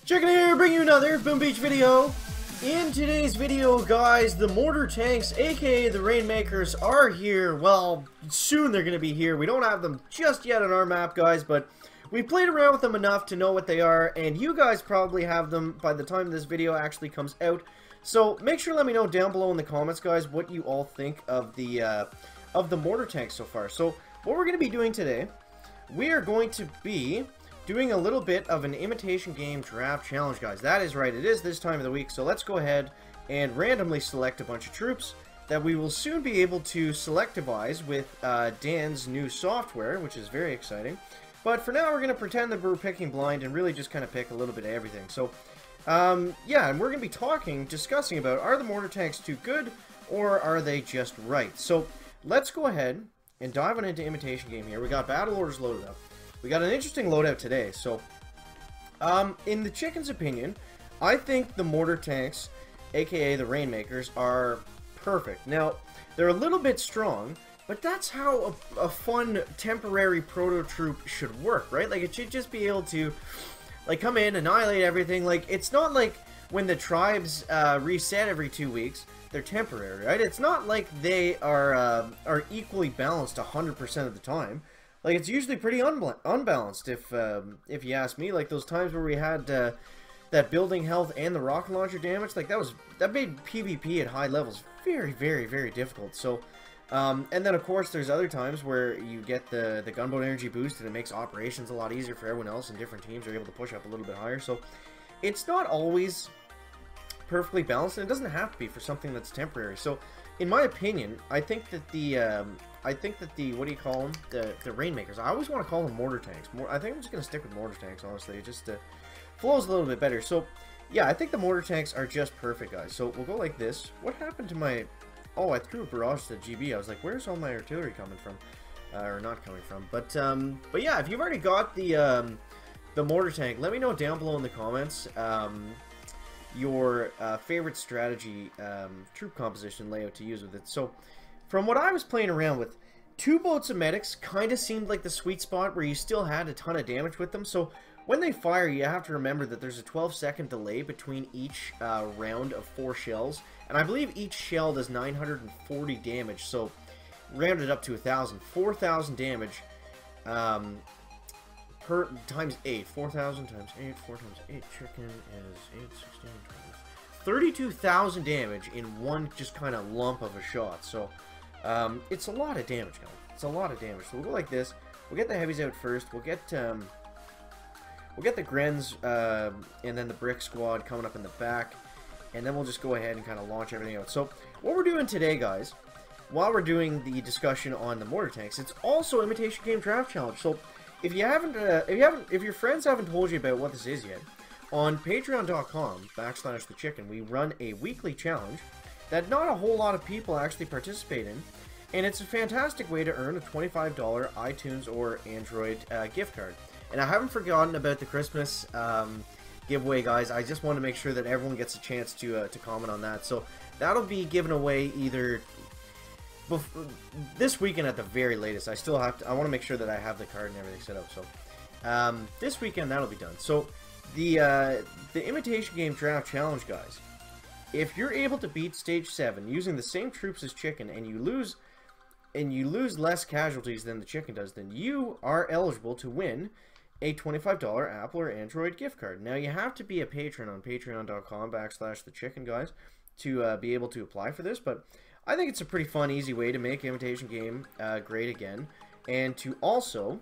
Chicken here, bring you another Boom Beach video. In today's video, guys, the Mortar tanks, aka the Rainmakers, are here. Well, soon they're going to be here. We don't have them just yet on our map, guys, but we played around with them enough to know what they are, and you guys probably have them by the time this video actually comes out. So make sure to let me know down below in the comments, guys, what you all think of the Mortar tanks so far. So what we're going to be doing today, we are going to be doing a little bit of an imitation game draft challenge, guys. That is right, it is this time of the week, so let's go ahead and randomly select a bunch of troops that we will soon be able to selectivize with Dan's new software, which is very exciting. But for now, we're going to pretend that we're picking blind and really just kind of pick a little bit of everything. So, yeah, and we're going to be discussing about, are the Mortar tanks too good, or are they just right? So, let's go ahead and dive on into imitation game here. We got battle orders loaded up. We got an interesting loadout today, so in the chicken's opinion, I think the Mortar tanks, aka the Rainmakers, are perfect. Now, they're a little bit strong, but that's how a fun temporary proto-troop should work, right? Like, it should just be able to, like, come in, annihilate everything. Like, it's not like when the tribes reset every 2 weeks, they're temporary, right? It's not like they are equally balanced 100% of the time. Like, it's usually pretty unbalanced, if you ask me. Like, those times where we had that building health and the rocket launcher damage, like, that made PvP at high levels very, very, very difficult. So, and then, of course, there's other times where you get the gunboat energy boost, and it makes operations a lot easier for everyone else, and different teams are able to push up a little bit higher. So, it's not always perfectly balanced, and it doesn't have to be for something that's temporary. So, in my opinion, I think that the what do you call them? The Rainmakers. I always want to call them Mortar tanks. I think I'm just going to stick with Mortar tanks, honestly. It just flows a little bit better. So, yeah, I think the Mortar tanks are just perfect, guys. So, we'll go like this. What happened to my... Oh, I threw a barrage to GB. I was like, where's all my artillery coming from? Or not coming from. But yeah, if you've already got the Mortar tank, let me know down below in the comments your favorite strategy troop composition layout to use with it. So, from what I was playing around with, 2 boats of medics kind of seemed like the sweet spot where you still had a ton of damage with them. So when they fire, you have to remember that there's a 12-second delay between each round of 4 shells. And I believe each shell does 940 damage, so rounded up to 1,000. 4,000 damage per times 8. 4,000 times 8, 4 times 8. Chicken is 8, 16, 20. 32,000 damage in one just kind of lump of a shot. So it's a lot of damage, guys. It's a lot of damage. So we'll go like this. We'll get the heavies out first. We'll get the Grens and then the Brick Squad coming up in the back. And then we'll just go ahead and kind of launch everything out. So what we're doing today, guys, while we're doing the discussion on the Mortar tanks, it's also Imitation Game Draft Challenge. So if your friends haven't told you about what this is yet, on patreon.com/thechicken, we run a weekly challenge that not a whole lot of people actually participate in, and it's a fantastic way to earn a $25 iTunes or Android gift card. And I haven't forgotten about the Christmas giveaway, guys. I just want to make sure that everyone gets a chance to comment on that. So that'll be given away either this weekend at the very latest. I want to make sure that I have the card and everything set up. So this weekend that'll be done. So the Imitation Game Draft Challenge, guys. If you're able to beat Stage 7 using the same troops as Chicken, and you lose less casualties than the Chicken does, then you are eligible to win a $25 Apple or Android gift card. Now, you have to be a patron on patreon.com/thechicken, guys, to be able to apply for this, but I think it's a pretty fun, easy way to make Imitation Game great again, and to also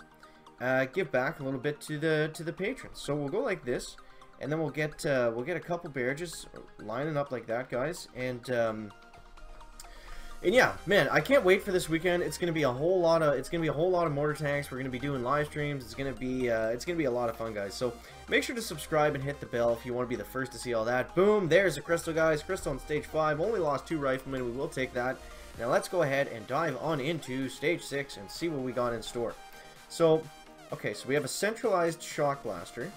give back a little bit to the patrons. So we'll go like this. And then we'll get a couple barrages lining up like that, guys, and yeah, man, I can't wait for this weekend. It's gonna be a whole lot of Mortar tanks. We're gonna be doing live streams. It's gonna be a lot of fun, guys. So make sure to subscribe and hit the bell if you want to be the first to see all that. Boom, there's a crystal, guys. Crystal on stage 5. Only lost 2 riflemen. We will take that. Now let's go ahead and dive on into stage 6 and see what we got in store. So, okay, so we have a centralized shock blaster.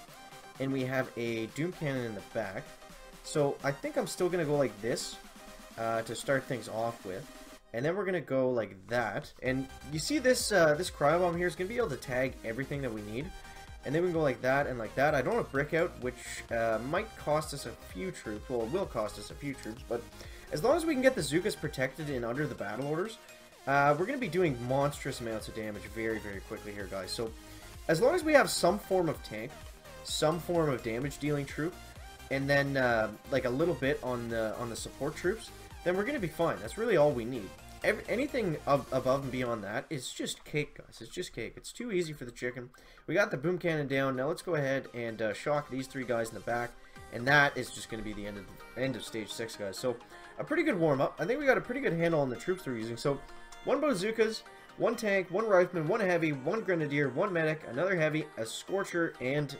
And we have a Doom Cannon in the back. So I think I'm still going to go like this to start things off with. And then we're going to go like that. And you see this this cryo bomb here is going to be able to tag everything that we need. And then we can go like that and like that. I don't want to brick out, which might cost us a few troops. Well, it will cost us a few troops, but as long as we can get the Zookas protected and under the battle orders, we're going to be doing monstrous amounts of damage very, very quickly here, guys. So as long as we have some form of tank, some form of damage dealing troop, and then like a little bit on the support troops, then we're going to be fine. That's really all we need. Anything above and beyond that is just cake, guys. It's just cake. It's too easy for the chicken. We got the boom cannon down. Now let's go ahead and shock these 3 guys in the back, and that is just going to be the end of stage 6, guys. So a pretty good warm up. I think we got a pretty good handle on the troops we're using. So 1 bazookas, 1 tank, 1 rifleman, 1 heavy, 1 grenadier, 1 medic, another heavy, a scorcher, and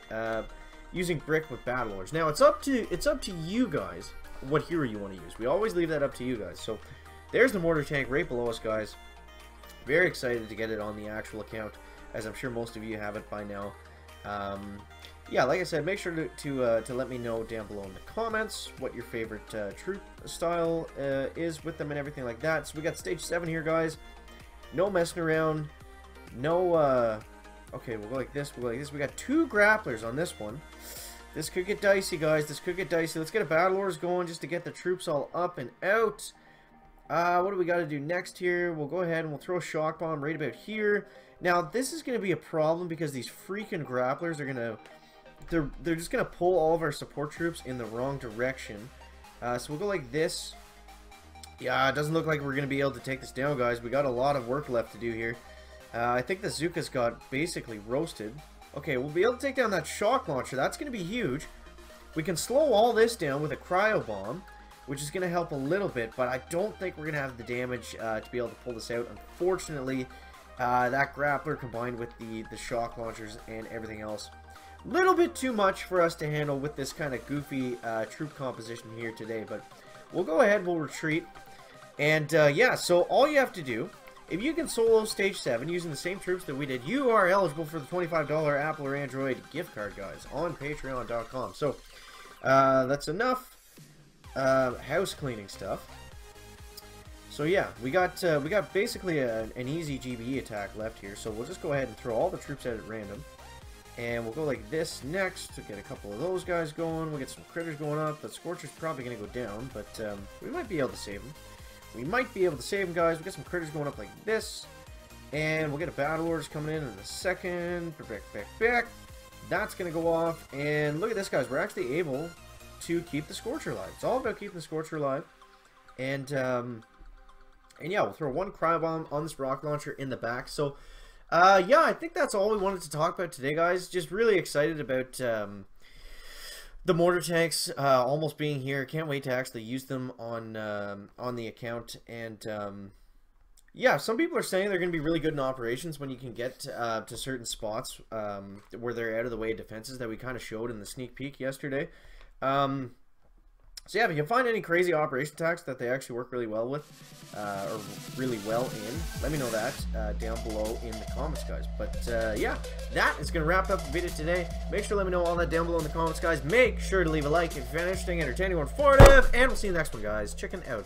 using brick with battle orders. Now it's up to you guys what hero you want to use. We always leave that up to you guys. So there's the mortar tank right below us, guys. Very excited to get it on the actual account, as I'm sure most of you have it by now. Yeah, like I said, make sure to let me know down below in the comments what your favorite troop style is with them and everything like that. So we got stage 7 here, guys. No messing around. No, okay, we'll go like this, we'll go like this. We got 2 grapplers on this one. This could get dicey, guys. This could get dicey. Let's get a battle orders going just to get the troops all up and out. What do we got to do next here? We'll go ahead and we'll throw a shock bomb right about here. Now, this is going to be a problem because these freaking grapplers are going to... They're just going to pull all of our support troops in the wrong direction. So we'll go like this. Yeah, it doesn't look like we're going to be able to take this down, guys. We got a lot of work left to do here. I think the Zookas got basically roasted. Okay, we'll be able to take down that shock launcher. That's going to be huge. We can slow all this down with a cryo bomb, which is going to help a little bit, but I don't think we're going to have the damage to be able to pull this out. Unfortunately, that grappler combined with the shock launchers and everything else, a little bit too much for us to handle with this kind of goofy troop composition here today. But we'll go ahead, we'll retreat. And yeah, so all you have to do, if you can solo stage 7 using the same troops that we did, you are eligible for the $25 Apple or Android gift card, guys, on patreon.com. So that's enough house cleaning stuff. So yeah, we got basically an easy GBE attack left here. So we'll just go ahead and throw all the troops out at random, and we'll go like this next to get a couple of those guys going. We'll get some critters going up. The Scorcher's probably going to go down, but we might be able to save them. We might be able to save them, guys. We get some critters going up like this, and we'll get a battle orders coming in a second. Back. That's going to go off, and look at this, guys. We're actually able to keep the Scorcher alive. It's all about keeping the Scorcher alive. And yeah, we'll throw 1 cryo bomb on this rock launcher in the back. So yeah, I think that's all we wanted to talk about today, guys. Just really excited about the mortar tanks almost being here. Can't wait to actually use them on the account. And yeah, some people are saying they're going to be really good in operations when you can get to certain spots where they're out of the way defenses that we kind of showed in the sneak peek yesterday. So yeah, if you can find any crazy operation attacks that they actually work really well with, or really well in, let me know that down below in the comments, guys. But yeah, that is going to wrap up the video today. Make sure to let me know all that down below in the comments, guys. Make sure to leave a like if you found it interesting, entertaining, or informative, and we'll see you in the next one, guys. Chicken out.